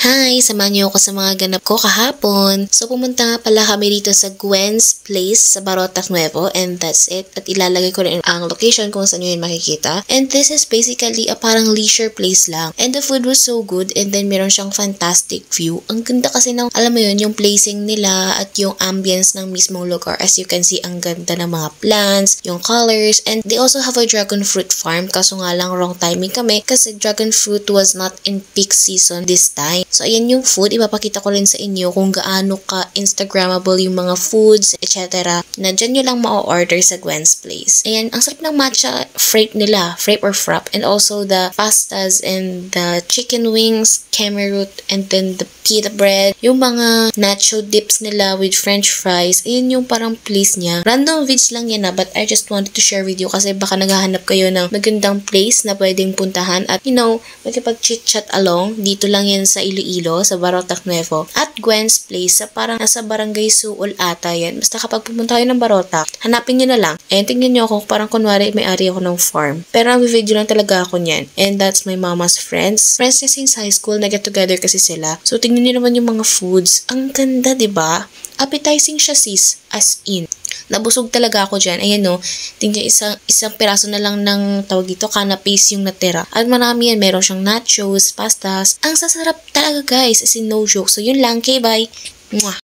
Hi! Samahan niyo ako sa mga ganap ko kahapon. So, pumunta nga pala kami dito sa Gwen's Place sa Barotac Nuevo and that's it. At ilalagay ko rin ang location kung saan nyo yun makikita. And this is basically a parang leisure place lang. And the food was so good and then meron siyang fantastic view. Ang ganda kasi ng, alam mo yun, yung placing nila at yung ambience ng mismong lugar. As you can see, ang ganda ng mga plants, yung colors, and they also have a dragon fruit farm. Kaso nga lang wrong timing kami kasi dragon fruit was not in peak season this time. So, ayan yung food. Ipapakita ko rin sa inyo kung gaano ka Instagrammable yung mga foods, etc. na dyan nyo lang ma-order sa Gwen's Place. Ayan, ang sarap ng matcha frappe nila, frappe or frap, and also the pastas and the chicken wings, cameroot, and then the pita bread, yung mga nacho dips nila with french fries. Ayan yung parang place niya. Random vids lang yan but I just wanted to share with you kasi baka naghahanap kayo ng magandang place na pwedeng puntahan at magkipag-chit-chat along. Dito lang yan sa Iloilo, sa Barotac Nuevo. At Gwen's Place, sa parang nasa Barangay Suol ata yan. Basta kapag pumunta kayo ng Barotac, hanapin nyo na lang. And tingnan nyo ako, parang kunwari may-ari ako ng farm. Pero ang video lang talaga ako niyan. And that's my mama's friends. Friends niya since high school, nag-get together kasi sila. So tingnan nyo naman yung mga foods. Ang ganda, diba? Appetizing siya sis, as in. Nabusog talaga ako dyan. Ayan no, tingnan isang piraso na lang ng tawag dito, canapes yung natira. At marami yan, meron siyang nachos, pastas. Ang sasarap talaga guys, as in no joke. So yun lang, okay bye! Mwah!